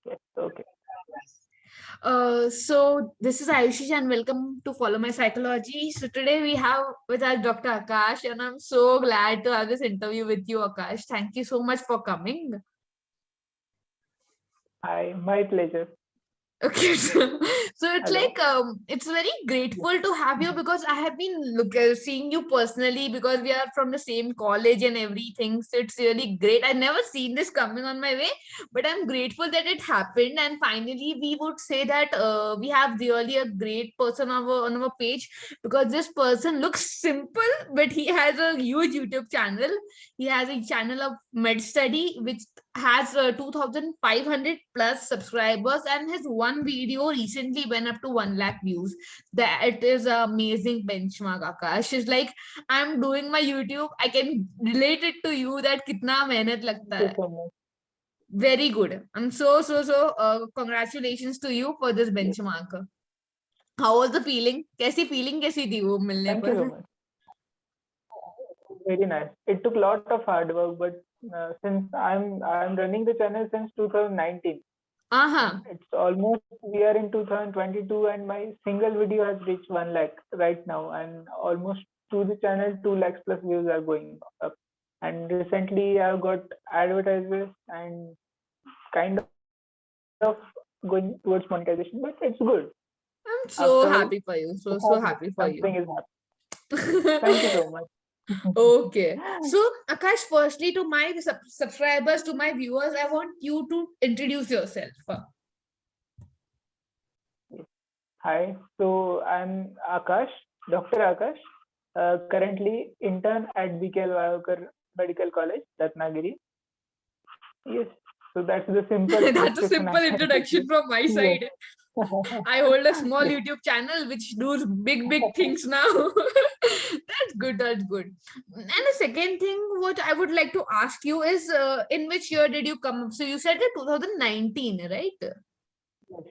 Yes. Okay. So this is Ayushi and welcome to Follow My Psychology. So today we have with us Dr. Akash and I'm so glad to have this interview with you, Akash. Thank you so much for coming. Hi, my pleasure. Okay, so it's Hello. like it's very grateful to have you Mhm. because I have been seeing you personally because we are from the same college and everything. So it's really great. I never seen this coming on my way, but I'm grateful that it happened. And finally, we would say that we have really a great person on our page because this person looks simple, but he has a huge YouTube channel. He has a channel of med study which has 2,500 plus subscribers and his one video recently went up to 1 lakh views. That is an amazing benchmark, Akash. It's like I'm doing my YouTube, I can relate it to you that kitna mehnat Thank lagta you hai. so much. Very good. I'm so congratulations to you for this Yes. benchmark. How was the feeling? कैसी feeling कैसी थी वो मिलने Thank you so पर? much. Very nice. It took a lot of hard work, but since I'm running the channel since 2019, and हाँ. it's almost we are in 2022, and my single video has reached 1 lakh right now, and almost to the channel 2 lakhs plus views are going up. And recently, I've got advertisers and kind of going towards monetization, but it's good. I'm After so happy for you. the So hard work, happy for something you. is happening. Thank you so much. Okay. So, Akash, firstly, to my subscribers, to my viewers, I want you to introduce yourself. Hi, so I'm Akash, Dr. Akash, currently intern at BKL Vayokar Medical College, Ratnagiri. Yes, so that's the simple That's a description I simple can give introduction you. from my Yes. side. I hold a small Yes. YouTube channel which does big things now. That's good. That's good. And the second thing, what I would like to ask you is, in which year did you come up? So you said it 2019, right? Yes.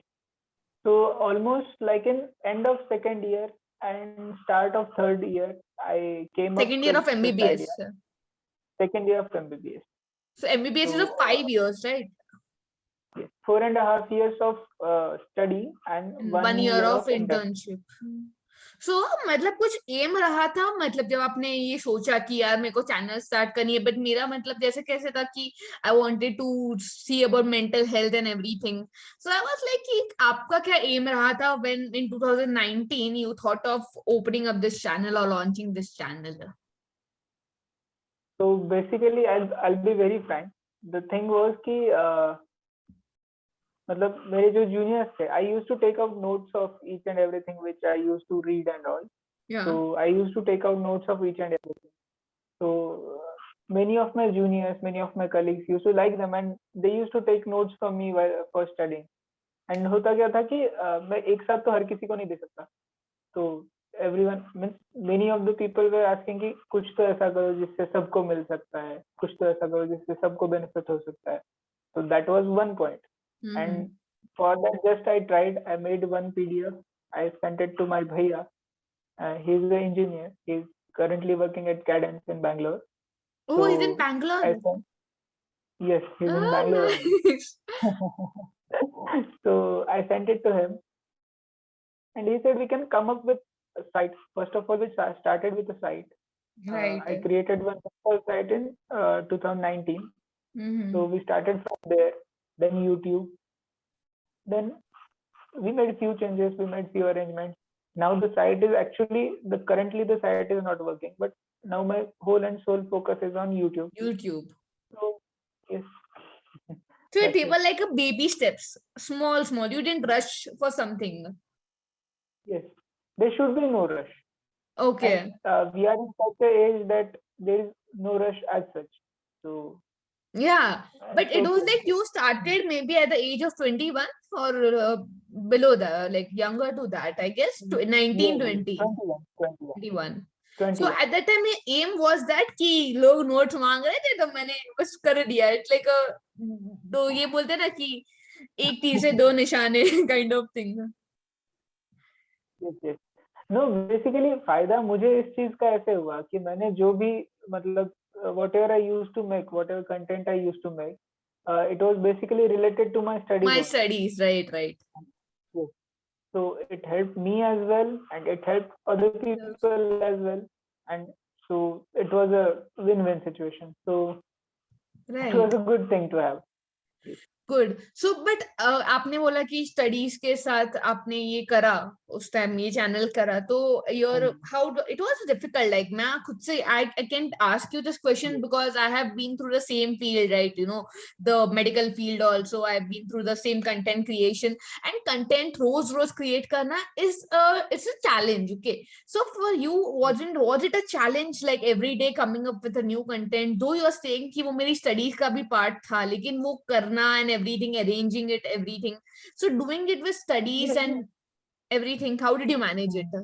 So almost like in end of second year and start of third year, I came up Second with year of this idea. MBBS. Second year of MBBS. So MBBS is of So 5 years, right? yes, 4.5 years of study and And one 1 year year of of internship. internship. सो मतलब कुछ M रहा था मतलब जब आपने ये सोचा कि यार मेरे को चैनल स्टार्ट करनी है बट मेरा मतलब जैसे कैसे था कि I wanted to see about mental health and everything so I was like कि आपका क्या एम रहा था when in 2019 you thought of opening up this channel और launching this channel So basically, I'll be very frank. The thing was कि मतलब मेरे जो juniors थे, I used to take out notes of each and everything which I used to read and all. या So I used to take out notes of each and everything. So many of my juniors, many of my colleagues used to like them, and they used to take notes from me while for studying. And होता क्या था कि मैं एक साथ तो हर किसी को नहीं दे सकता. तो everyone means many of the people were asking कि कुछ तो ऐसा करो जिससे सबको मिल सकता है, कुछ तो ऐसा करो जिससे सबको बेनिफिट हो सकता है. So that was one point. And for that, just I tried. I made one PDF. I sent it to my bhaiya. He's an engineer. He's currently working at Cadence in Bangalore. Oh is in So I Bangalore sent, yes, he's in oh Bangalore only. Nice So I sent it to him, and he said we can come up with a site. First of all, we started with a site. Right I created one simple site in 2019. So hmm we started from there, then YouTube, then we made few changes, we made few arrangements. Now the site is actually the currently the site is not working, but now my whole and sole focus is on YouTube. YouTube. So yes, So that's it it. was like a baby steps, small. You didn't rush for something. Yes, there should be no rush, and Okay. we are in such a age that there is no rush as such. So Yeah. But it's it was okay. like you started maybe at the age of 21 or below the, like younger to that, I guess, to 19, Yes, yes, 20, 21, 21, 21. So 21. at that time, my aim was that कि लोग notes मांग रहे थे तो मैंने बस कर दिया. It's like a तो ये बोलते हैं ना कि एक तीर से दो निशाने kind of thing. Yes, yes. No basically फायदा मुझे इस चीज का ऐसे हुआ कि मैंने जो भी मतलब whatever I used to make, whatever content I used to make, it was basically related to my studies My only. studies, right. Yes. So it helped me as well, and it helped other people as well, and so it was a win-win situation. So it Right. was a good thing to have. Yes. Good so but आपने बोला कि studies के साथ आपने ये करा उस time ये चैनल करा तो your how it was difficult like मैं खुद से I can ask you this question Yes. Because I have been through the same field right you know the medical field also I have been through the same content creation and content रोज रोज create करना is it's a challenge okay so for you was it a challenge like every day coming up with a new content though you are saying कि वो मेरी studies का भी part था लेकिन वो करना and everything arranging it everything so doing it with studies Yes. and everything how did you manage it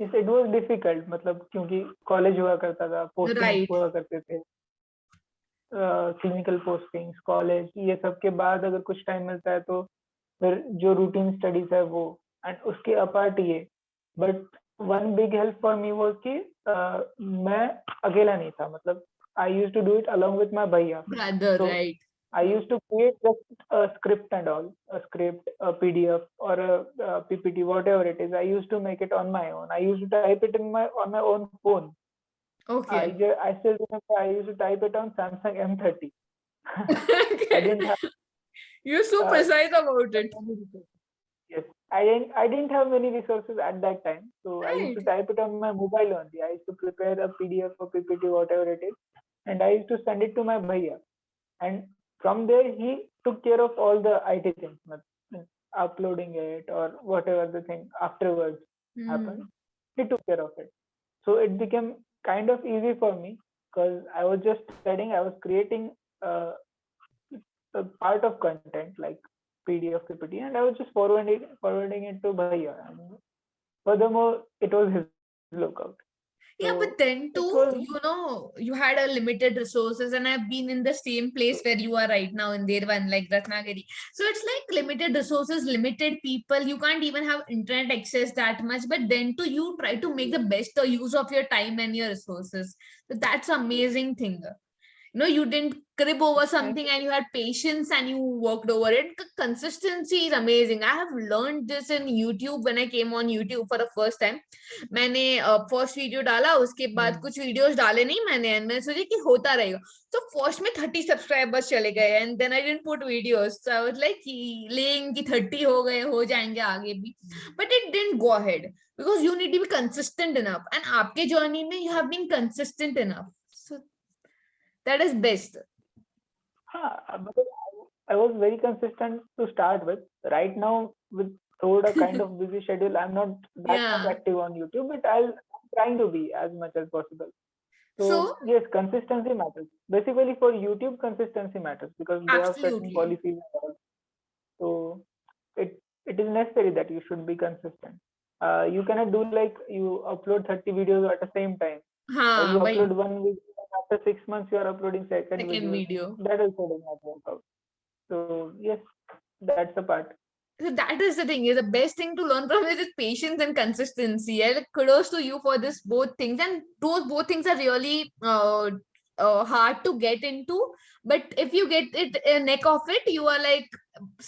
Yes, it was difficult, मतलब क्योंकि कॉलेज हुआ करता था, पोस्टिंग right हुआ करते थे, क्लिनिकल पोस्टिंग्स, कॉलेज, ये सब के बाद अगर कुछ टाइम मिलता है तो फिर जो रूटीन स्टडीज है वो, एंड उसके अपार्ट ये. But one big help for me was कि मैं अकेला नहीं था, मतलब I used to do it along with my भैया. brother So right I used to create just a script and all, a script, a PDF or a PPT, whatever it is. I used to make it on my own. I used to type it on my own phone. okay I still remember I used to type it on Samsung M30. I didn't have you're so precise about it many resources. Yes, I didn't have many resources at that time, so I used right to type it on my mobile only. I used to prepare a PDF or PPT, whatever it is, and I used to send it to my bhaiya. And from there he took care of all the IT things, uploading it or whatever the thing afterwards happened. He took care of it, so it became kind of easy for me because I was just studying. I was creating uh, a part of content like PDF, PPT, and I was just forwarding it to Bhaiya. And furthermore, it was his lookout. yeah but So then it too was you know you had a limited resources and I've been in the same place where you are right now in Derwan like Ratnagiri so it's like limited resources limited people you can't even have internet access that much but then too you try to make the best use of your time and your resources so that's amazing thing no you didn't crib over thank something and you had patience and you worked over it consistency is amazing I have learned this in YouTube when I came on YouTube for the first time मैंने first video डाला उसके बाद कुछ videos डाले नहीं मैंने and मैंने सोचा कि होता रहेगा तो फर्स्ट में 30 सब्सक्राइबर्स चले गए and then I didn't put videos so I was like लेंगे कि 30 हो गए हो जाएंगे आगे भी but it didn't go ahead because you need to be consistent enough and आपके जर्नी में you have been consistent enough so that is best because I was very consistent to start with. Right now, with Thoda kind of busy schedule, I'm not that much yeah active on YouTube, but I'm trying to be as much as possible. so So yes, consistency matters. Basically, for YouTube, consistency matters because they have certain absolutely policies and all. So it is necessary that you should be consistent. You cannot do like you upload 30 videos at the same time. You हाँ upload वही one video and after 6 months you are uploading second second video. video That also does not work out. So yes, that's the part. so that is the thing is the best thing to learn from it is patience and consistency and kudos to you for this both things and those both things are really hard to get into but if you get it neck of it you are like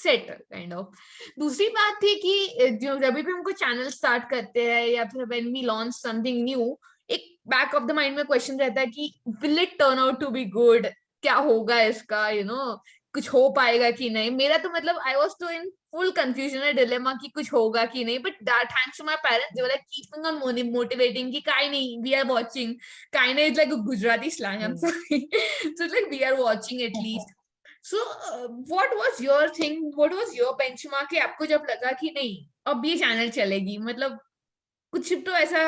set kind of दूसरी बात थी कि जो जब भी हमको channel start करते हैं या फिर when we launch something new एक बैक ऑफ द माइंड में क्वेश्चन रहता है कि will it turn out to be good क्या होगा इसका you know कुछ हो पाएगा कि नहीं मेरा तो मतलब आई वाज तो इन फुल कंफ्यूजन है डिलेमा कि कुछ होगा कि नहीं but thanks to my parents they were like keeping on motivating कि काय नहीं वी आर वाचिंग काय नहीं is like a Gujarati slang I am sorry so like we are watching at least so what was your thing what was your benchmark कि आपको जब लगा कि नहीं अब ये चैनल चलेगी मतलब कुछ तो ऐसा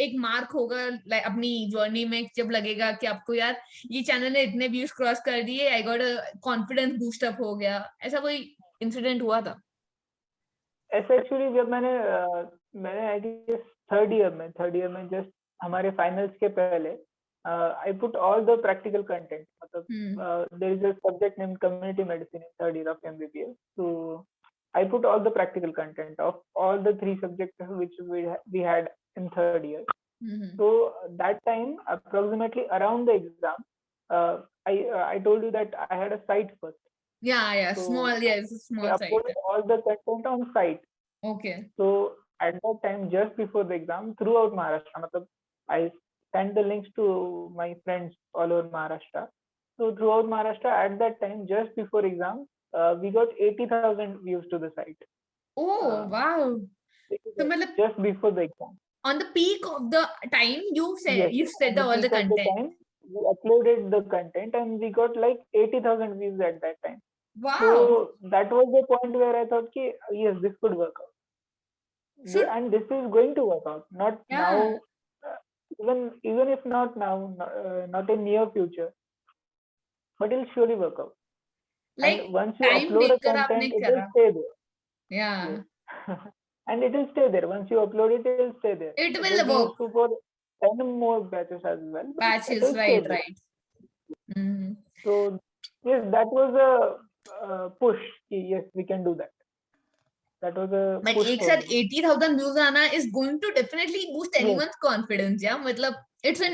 एक मार्क होगा लाइक अपनी जर्नी में जब लगेगा कि आपको यार ये चैनल ने इतने व्यूज क्रॉस कर दिए I got confidence boost up हो गया ऐसा कोई इंसिडेंट हुआ था ऐसे एक्चुअली जब मैंने आई गेस थर्ड ईयर में जस्ट हमारे फाइनल्स के पहले I put all the practical content मतलब there is a subject name community medicine in third year of MBBS so I put all the practical content of all the three subjects which we had in third year. So that time, approximately around the exam, I told you that I had a site first. Yeah, So small, yes, I small site. uploaded all the content on site. Okay. So at that time, just before the exam, throughout Maharashtra, matlab, I sent the links to my friends all over Maharashtra. So throughout Maharashtra, at that time, just before exam, we got 80,000 views to the site. Oh, wow. So, matlab, Just before the exam. on the peak of the time, you Yes, said at the all the peak of the content. time, we uploaded the content and we got like 80,000 views at that time. Wow. So that was the point where I thought, ki, yes, this could work out. So, And this is going to work out. Not yeah, now, even if not now, not in near future, but it'll surely work out. like And once you time upload a dekar aapne content, it will kara. stay there. Yeah, Yes. And it will stay there. Once you upload it, it will stay there. it It will will be work. useful for 10 more batches as well, but it Batches, will stay right, there. right. Mhm. So yes, that was a push. Ki, yes, we can do that. That was a But push एक for साथ me. 80,000 views आना is going to definitely boost Yes. anyone's confidence. Yeah, मतलब it's a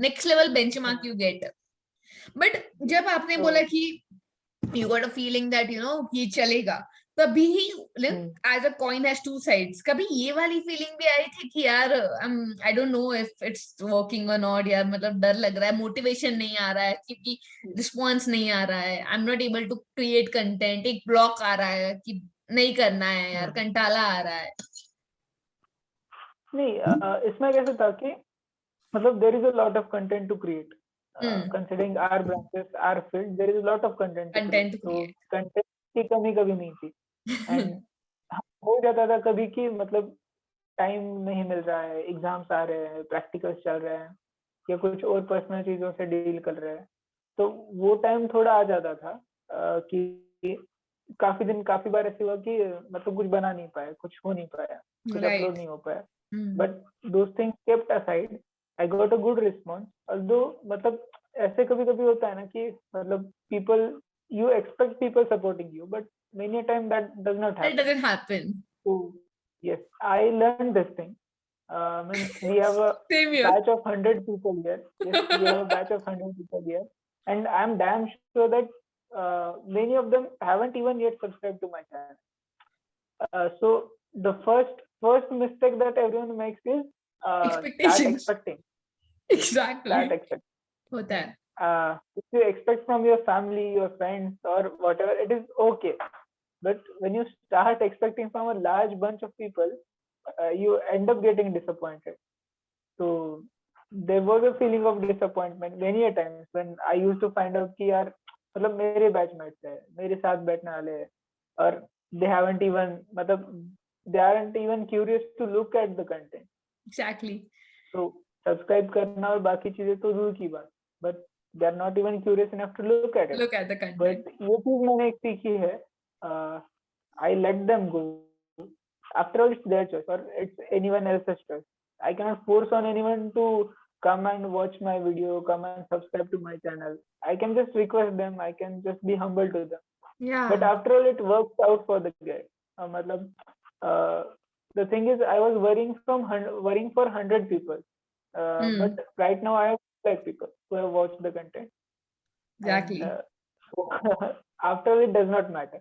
next level benchmark you get. But जब आपने बोला कि you got a feeling that ये चलेगा, तभी as a coin has two sides. कभी ये वाली feeling भी आई थी कि यार I don't know if it's working or not, यार मतलब डर लग रहा है, motivation नहीं आ रहा है क्योंकि response नहीं आ रहा है, I'm not able to create content, एक block आ रहा है कि नहीं करना है यार, कंटाला आ रहा है. नहीं, इसमें कैसे था कि मतलब there is a lot of content to create. Considering our branches, our field, there is a lot of content to create. तो content की कमी कभी नहीं थी. And हो जाता था कभी कि मतलब टाइम नहीं मिल रहा है, एग्जाम्स आ रहे हैं, प्रैक्टिकल्स चल रहे हैं या कुछ और पर्सनल चीजों से डील कर रहे हैं, तो वो टाइम थोड़ा आ जाता था कि काफी बार ऐसे हुआ कि मतलब कुछ बना नहीं पाया, कुछ हो नहीं पाया, कुछ अपलोड नहीं हो पाया. But those things kept aside, I got a good response. Although मतलब ऐसे कभी कभी होता है ना कि मतलब people, you expect people supporting you, but many a time that does not happen. It doesn't happen. So yes, I learned this thing. Means we have a batch of 100 people here. Yes, we have a batch of 100 people here, and I'm damn sure that many of them haven't even yet subscribed to my channel. So the first mistake that everyone makes is start expecting. Exactly. Start expecting. होता है. If you expect from your family, your friends, or whatever, it is okay. But when you start expecting from a large bunch of people, you end up getting disappointed. So there was a feeling of disappointment many a times when I used to find out कि यार मतलब मेरे batchmates है, मेरे साथ बैठने वाले हैं, और they haven't even मतलब they aren't even curious to look at the content. Exactly. So subscribe करना और बाकी चीजें तो दूर की बात, but they are not even curious enough to look at it. Look at the content. But ये चीज मैंने एक सीखी है, I let them go. After all, it's their choice or it's anyone else's choice. I cannot force on anyone to come and watch my video, come and subscribe to my channel. I can just request them. I can just be humble to them. Yeah. But after all, it works out for the guy. मतलब the thing is, I was worrying for 100 people. But right now I have 5 people who have watched the content. Exactly. And, so after all, it does not matter.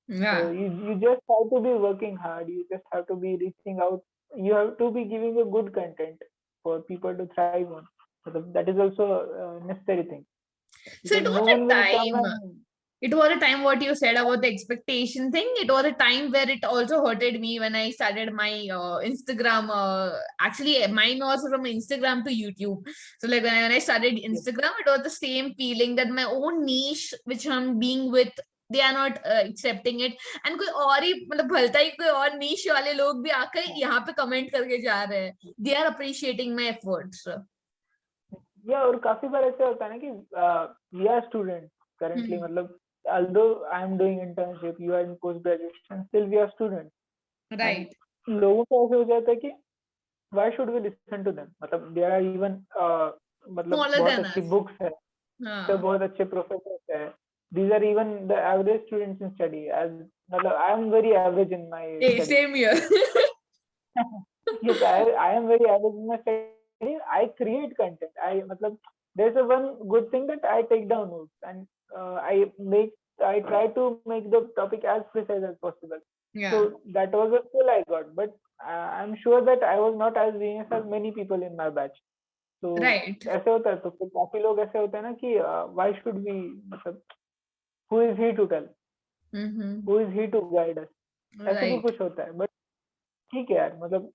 Yeah. So you just have to be working hard. You just have to be reaching out. You have to be giving a good content for people to thrive on. So that is also a necessary thing. So it Because was no one a will come time. and It was a time what you said about the expectation thing. It was a time where it also hurted me when I started my Instagram. Actually, mine was from Instagram to YouTube. So like when I started Instagram, it was the same feeling that my own niche, which I'm being with, they are not accepting it. And कोई और ही मतलब भलता ही कोई और niche वाले लोग भी आकर यहाँ पे comment करके जा रहे हैं. They are appreciating my efforts. Yeah, और काफी बार ऐसे होता है ना कि we are students currently. मतलब although I am doing internship, you are in post graduation, still we are students. Right. And लोगों को ऐसे हो जाता है कि why should we listen to them? मतलब there are even मतलब बहुत अच्छी books है, बहुत अच्छे professors है. These are even the average students in study. As मतलब I am very average in my study. Same here. Yes, I am very average in my study. I create content. I मतलब there's a one good thing that I take down notes, and I try to make the topic as precise as possible. Yeah. So that was a skill I got, but I'm sure that I was not as genius as many people in my batch. तो Right. ऐसे होता है, तो फिर काफी लोग ऐसे होते हैं ना कि why should we, मतलब who is he to tell, Mm-hmm. who is he to guide us, ऐसे भी Right. कुछ होता है, बट ठीक है यार, मतलब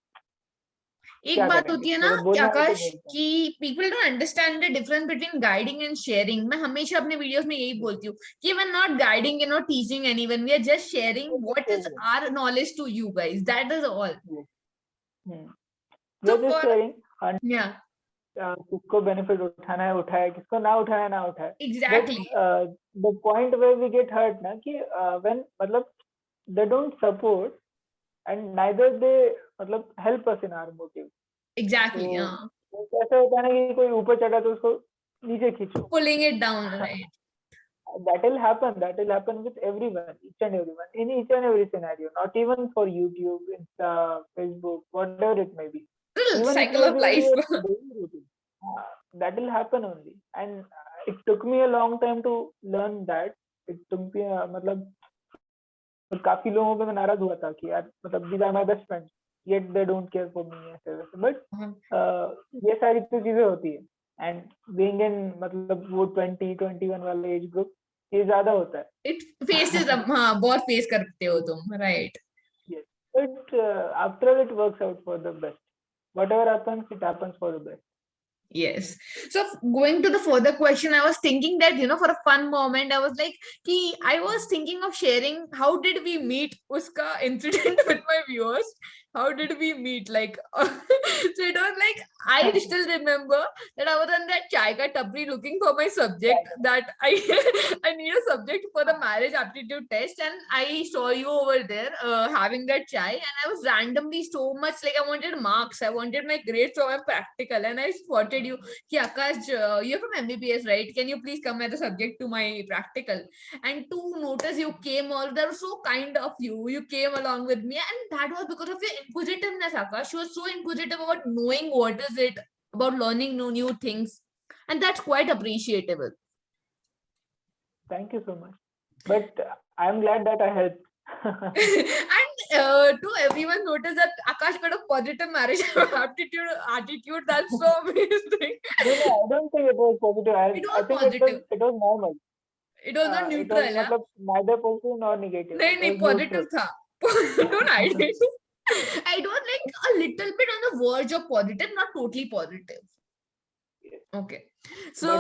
एक क्या बात करेंगे, होती है ना मतलब कि बोलना है तो आकाश बोलते हैं. कि people don't understand the difference between guiding and sharing. मैं हमेशा अपने वीडियोस में यही बोलती हूँ कि we are not guiding and not teaching anyone, we are just sharing what is our knowledge to you guys, that is all. We So are just for sharing, and yeah, किसको benefit उठाना है उठाए, किसको ना उठाना है ना उठाए. But exactly. the point where we get hurt ना कि when मतलब they don't support and neither they मतलब help us in our motive. Exactly. तो Yeah. ऐसा होता है ना कि कोई ऊपर चढ़ा तो उसको नीचे खींचो. Pulling it down, right? That will happen. That will happen with everyone, each and everyone, in each and every scenario. Not even for YouTube, Insta, Facebook, whatever it may be. Even it Cycle may of be life. your daily routine. That will happen only. And it took me a long time to learn that. It took me मतलब काफी लोगों पे मैं नाराज हुआ था कि यार मतलब these are my best friends, yet they don't care for me ऐसे वैसे. But ये सारी तो चीजें होती है. And being in मतलब वो 20-21 वाले एज ग्रुप, ये ज्यादा होता है. It faces हाँ बहुत फेस करते हो तुम, right? Yes. But after all, it works out for the best. Whatever happens, it happens for the best. Yes. So going to the further question, I was thinking that, for a fun moment, I was like, I was thinking of sharing how did we meet uska incident with my viewers. How did we meet? Like, so it was like, I still remember that I was on that chai ka tapri looking for my subject, that I I need a subject for the marriage aptitude test, and I saw you over there having that chai, and I was randomly so much like I wanted marks, I wanted my grades for my practical, and I spotted you. Ki Akash, you're from MBBS, right? Can you please come as a subject to my practical? And to notice you came all, that was so kind of you. You came along with me, and that was because of your inquisitiveness, Akash. You were so inquisitive about knowing what is it, about learning new things, and that's quite appreciable. Thank you so much. But I'm glad that I helped. And to everyone notice that Akash got a positive marriage attitude. That's so amazing. No, I don't think it was positive. It I was think positive. it was normal. It was not It was neutral, yeah. मतलब neither positive nor negative. नहीं It नहीं was positive neutral. था. Don't hide it. I was like a little bit on the verge of positive, not totally positive. Okay. So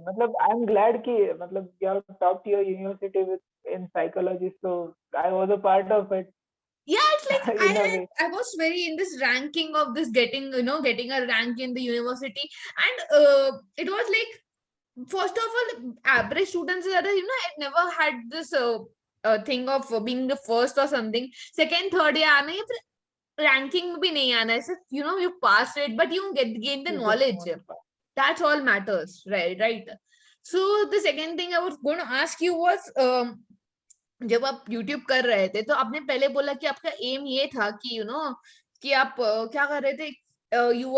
मतलब I'm glad कि मतलब you have top tier university in psychology, so I was a part of it. yeah, it's like In a way. I was very in this ranking of this getting a rank in the university, and it was like, first of all, average students are, I never had this thing of being the first or something. Second, third, yeah, आना है, ranking में भी नहीं आना है. सिर्फ you pass it, but you gain the You just knowledge. want to pass. That's all matters, right? So the second thing I was going to ask you was, जब आप YouTube कर रहे थे तो आपने पहले बोला कि आपका एम ये था कि कि आप क्या कर रहे थे, you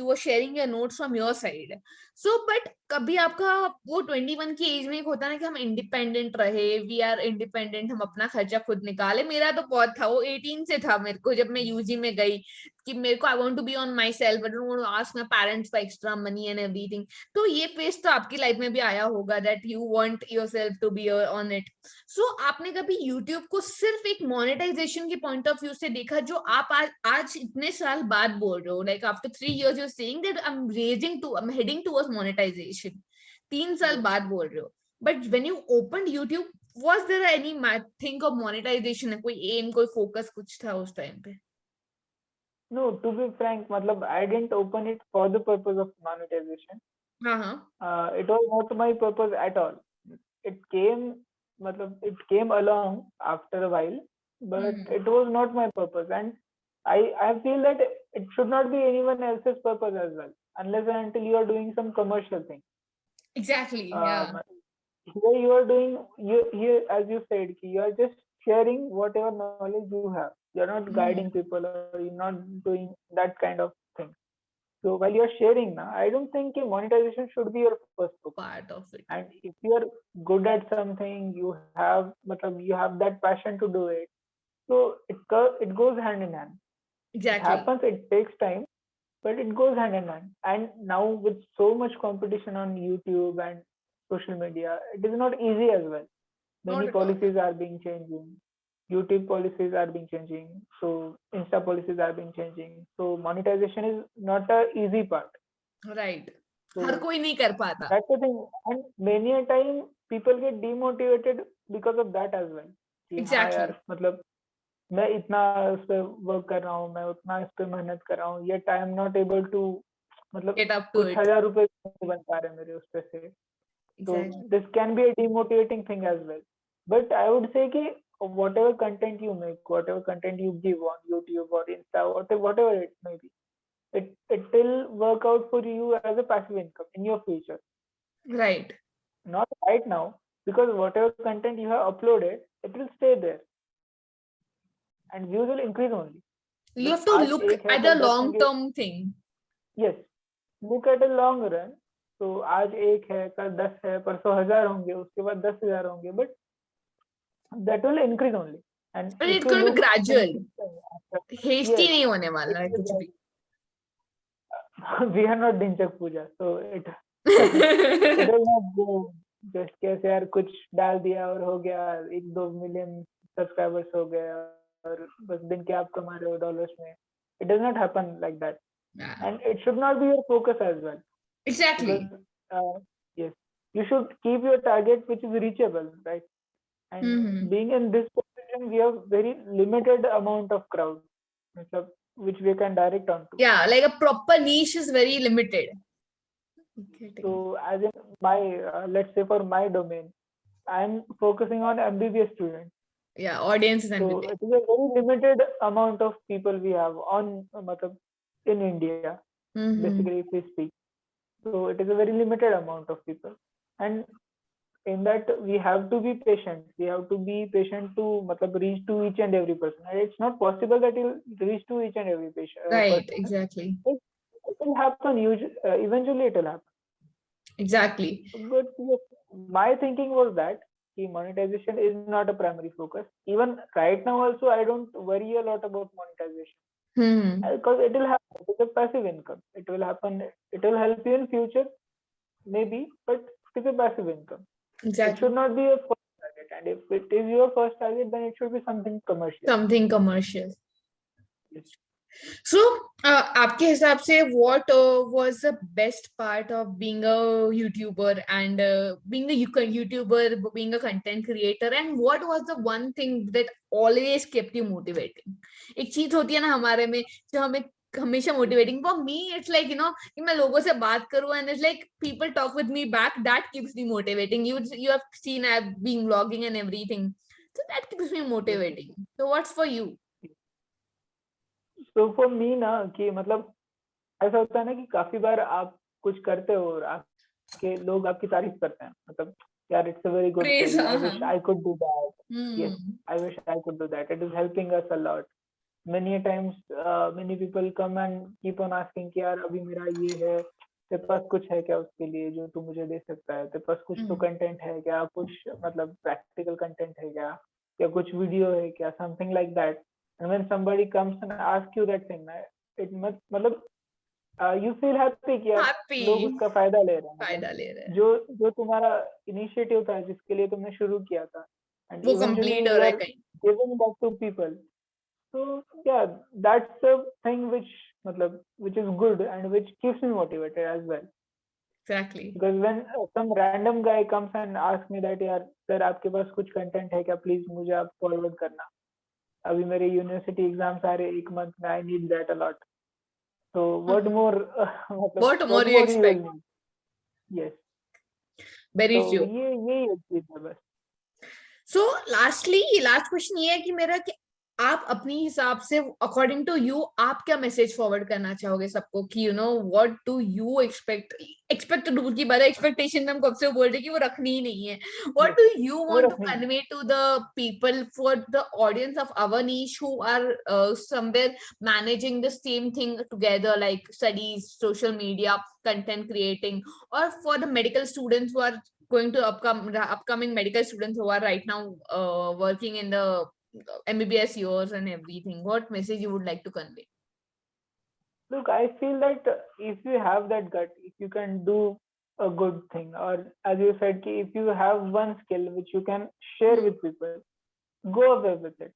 were sharing your notes from your side. So but कभी आपका वो 21 की एज में एक होता है ना कि हम इंडिपेंडेंट रहे, वी आर इंडिपेंडेंट, हम अपना खर्चा खुद निकाले. मेरा तो बहुत था, वो 18 से था मेरे को, जब मैं यूजी में गई, कि मेरे को I want to be on my self, I don't want to ask my parents for extra money and everything. तो ये फेज तो आपकी लाइफ में भी आया होगा, that you want yourself to be on it. So आपने कभी YouTube को सिर्फ एक मोनेटाइजेशन के पॉइंट ऑफ व्यू से देखा, जो आप आज इतने साल बाद बोल रहे हो, like after 3 years you're saying that I'm heading towards monetization, 3 साल बाद बोल रहे हो, but when you opened YouTube, was there any think of monetization, कोई aim, कोई focus कुछ था उस टाइम पे? No, to be frank, मतलब I didn't open it for the purpose of monetization. It was not my purpose at all. It came along after a while, but it was not my purpose, and I feel that it should not be anyone else's purpose as well, unless and until you are doing some commercial thing. Exactly. Yeah. Here you are doing, here as you said, you are just sharing whatever knowledge you have. You're not guiding people, or you're not doing that kind of thing. So while you're sharing now, I don't think monetization should be your first focus. Part of it. And if you're good at something, you have you have that passion to do it. So it goes hand in hand. It Exactly. happens, it takes time, but it goes hand in hand. And now with so much competition on YouTube and social media, it is not easy as well. Not Many at all. policies are being changing. YouTube policies are being changing. So Insta policies are being changing. So monetization is not a easy part. Right. So हर कोई नहीं कर पाता. that's the thing. And many a time people get demotivated because of that as well. कि हाँ Exactly. यार मतलब मैं इतना इस पे वर्क कर रहा हूँ, मैं उतना इस पे मेहनत कर रहा हूँ, yet I am not able to मतलब Get up to कुछ it. 1000 रुपए नहीं बन पा रहे मेरे उस पे से. So Exactly. this can be a demotivating thing as well. But I would say कि whatever content you make, whatever content you give on YouTube or Insta, whatever it may be, it will work out for you as a passive income in your future. Right. Not right now, because whatever content you have uploaded, it will stay there. And views will increase only. You have But to आज look एक है, at कल the 10 long होंगे. term thing. Yes, look at a long run. तो आज एक है, कल 10 है, परसों 1000 होंगे, उसके बाद 10,000 होंगे. But that will increase only. And But if it's you going to be look gradual. consistent, Hasty yes, नहीं होने it वाला है will कुछ भी. we are not Dinchak Puja, so it will not go just कैसे यार कुछ डाल दिया और हो गया, 1-2 million subscribers हो गए और बस दिन के आप कमा रहे हो डॉलर्स में. It does not happen like that. Yeah. And it should not be your focus as well. Exactly. Because yes, you should keep your target which is reachable, right? And Mhm. being in this position, we have very limited amount of crowd, मतलब, which we can direct onto. Yeah, like a proper niche is very limited. So as in my, let's say for my domain, I'm focusing on MBBS students. Yeah, audience is So ambitious. it is a very limited amount of people we have on, matlab, in India, Mhm. basically if we speak. So it is a very limited amount of people. And in that we have to be patient. We have to be patient to matlab, reach to each and every person. And it's not possible that you'll reach to each and every Right, person. exactly. It will happen. Eventually, it will happen. Exactly. But yes, my thinking was that monetization is not a primary focus. Even right now, also, I don't worry a lot about monetization Hmm. because it will happen. It is a passive income. It will happen. It will help you in future, maybe, but it is a passive income. It Exactly. should not be a first target. And if it is your first target, then it should be something commercial. Something commercial. Yes. So, आपके हिसाब से what was the best part of being a YouTuber and being a YouTuber, being a content creator, and what was the one thing that always kept you motivating? एक चीज होती है ना हमारे में जो हमें हमेशा motivating. For me, it's like, कि मैं लोगों से बात करूं and it's like people talk with me back. That keeps me motivating. You have seen I've been vlogging and everything, so that keeps me motivating. So what's for you? So for me ना कि मतलब ऐसा होता है ना कि काफी बार आप कुछ करते हो और आपके लोग आपकी तारीफ करते हैं, मतलब यार it's a very good Praise, thing, I wish I could do that. Yes, Hmm. I wish I could do that. It is helping us a lot. Many a times, many people come and keep on asking कि यार अभी मेरा ये है, तेरे पास कुछ है क्या उसके लिए जो तू मुझे दे सकता है, तेरे पास कुछ तो कंटेंट है क्या, कुछ मतलब प्रैक्टिकल कंटेंट है क्या, या कुछ वीडियो है क्या, something like that. And when somebody comes and asks you that thing, it मतलब you feel happy कि यार Happy. लोग उसका फायदा ले रहे हैं, फायदा ले रहे हैं. जो तुम्हारा इनिशिएटिव था जिसके लिए तुमने शुरू किया था, and वो eventually कंप्लीट हो you रहा है are कहीं. giving back to people. So yeah, that's the thing which matlab, which is good and which keeps me motivated as well. Exactly. Because when some random guy comes and asks me that यार sir आपके पास कुछ content है क्या, please मुझे आप forward करना, अभी मेरे यूनिवर्सिटी एग्जाम्स आ रहे 1 month में, I need that a lot. So what more मतलब What more what you more you will expect? need. Yes. Very So true. ये चीज है बस. So lastly, last question ये है कि मेरा कि आप अपनी हिसाब से अकॉर्डिंग टू यू आप क्या मैसेज फॉरवर्ड करना चाहोगे सबको कि you know what do you expect दूर की बात है, एक्सपेक्टेशन में हम कब से बोल रहे कि वो रखनी ही नहीं है. व्हाट डू यू वो वांट टू रखनी convey to the people for the audience of our niche who are somewhere managing the same thing together like studies, social media, content creating, or for the medical students who are going to upcoming medical students who are right now working in the MBBS years and everything. What message you would like to convey? Look, I feel that if you have that gut, if you can do a good thing, or as you said, ki if you have one skill which you can share with people, go away with it.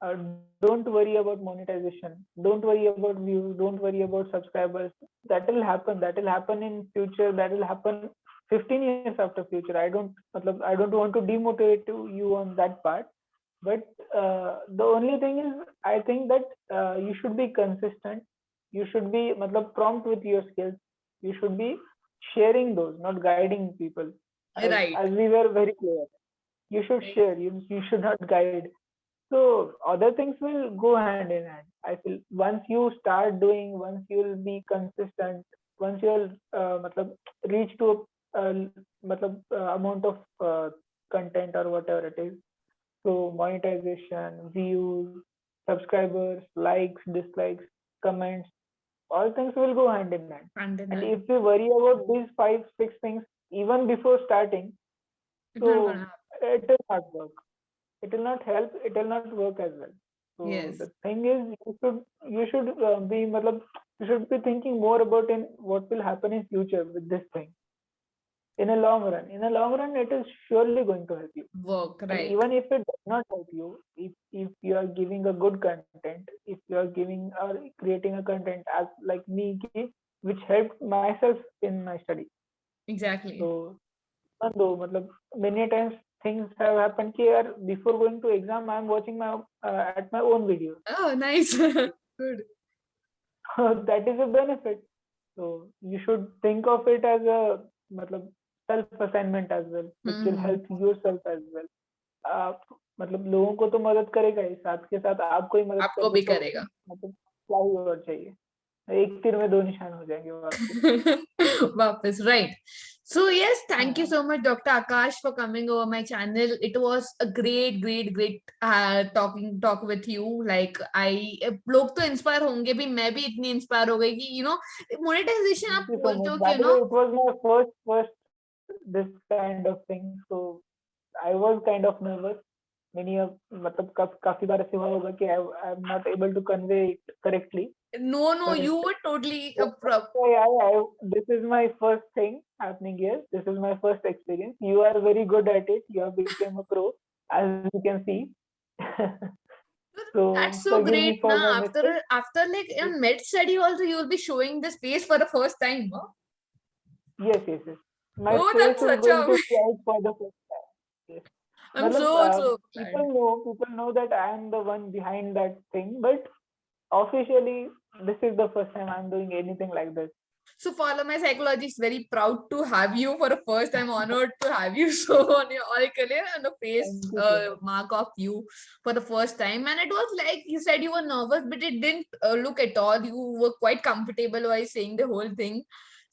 Uh, don't worry about monetization. Don't worry about views. Don't worry about subscribers. That will happen. That will happen in future. That will happen 15 years after future. I don't want to demotivate you on that part. But the only thing is, I think that you should be consistent. You should be prompt with your skills. You should be sharing those, not guiding people. Right. As we were very clear, you should share. You should not guide. So other things will go hand in hand. I feel once you start doing, once you'll be consistent, once you'll reach to a amount of content or whatever it is. So monetization, views, subscribers, likes, dislikes, comments, all things will go hand in hand. And And if we worry about these 5, 6 things even before starting, it's not gonna so happen. it will not work. It will not help. It will not work as well. So Yes. the thing is, you should be thinking more about in what will happen in future with this thing. In a long run, it is surely going to help you. Work, And right. even if it does not help you, if you are giving a good content, if you are giving or creating a content as like me, which helped myself in my study. Exactly. So even though many times things have happened here before going to exam, I am watching my at my own videos. Oh, nice. Good. That is a benefit. So you should think of it as a self assignment as well, which will help yourself as well. आप लोगों को तो मदद करेगा ही, साथ के साथ आपको ही मदद आपको कर दे भी तो करेगा. क्या ही और चाहिए. एक तीर में 2 निशान हो जाएंगे वो आपके. वापस, right. So yes, thank you हाँ. so much, Dr. Akash, for coming over my channel. It was a great talk with you. Like लोग तो इंस्पायर होंगे भी, मैं भी इतनी इंस्पायर हो गई कि मोनेटाइजेशन आप Thank you so बोलते much. हो By कि the way, it was my first this kind of thing, so I was kind of nervous. Many of काफी बार ऐसे हुआ होगा कि I am not able to convey it correctly. No, But you were totally this is my first thing happening here. This is my first experience. You are very good at it. You have become a pro, as you can see. So that's so forgive me great. for Now my mistake. after like in med study also you will be showing this face for the first time, huh? Yes. My Oh, face that's is such going a to be out for the first time. Yes. I'm so glad. People know that I am the one behind that thing, but officially, this is the first time I'm doing anything like this. So Follow My Psychology is very proud to have you for the first time, honored to have you so on your all clear on the face Thank you so much. mark of you for the first time. And it was like you said you were nervous, but it didn't look at all. You were quite comfortable while saying the whole thing.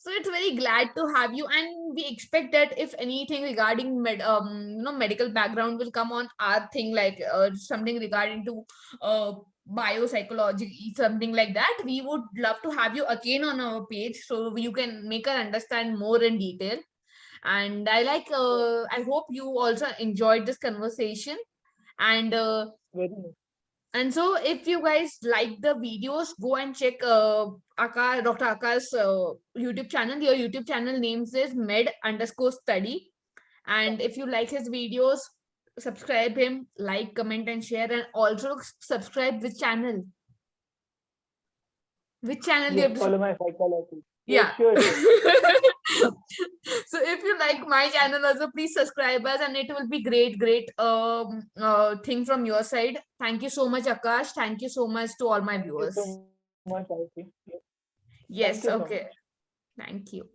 So it's very glad to have you, and we expect that if anything regarding medical background will come on our thing, like something regarding to biopsychology, something like that, we would love to have you again on our page so you can make her understand more in detail. And I hope you also enjoyed this conversation. And Very nice. and so if you guys like the videos, go and check Dr. Aka's YouTube channel. Your YouTube channel names is med_study. And if you like his videos, subscribe him, like, comment, and share. And also subscribe which channel? Which channel you Yes, have to follow my psychology. Yeah. Yes, sure. So if you like my channel also, please subscribe us, and it will be great thing from your side. Thank you so much, Akash. Thank you so much to all my Thank you viewers. so much, Aarti. Yes. Thank Yes, you so okay. much. Thank you.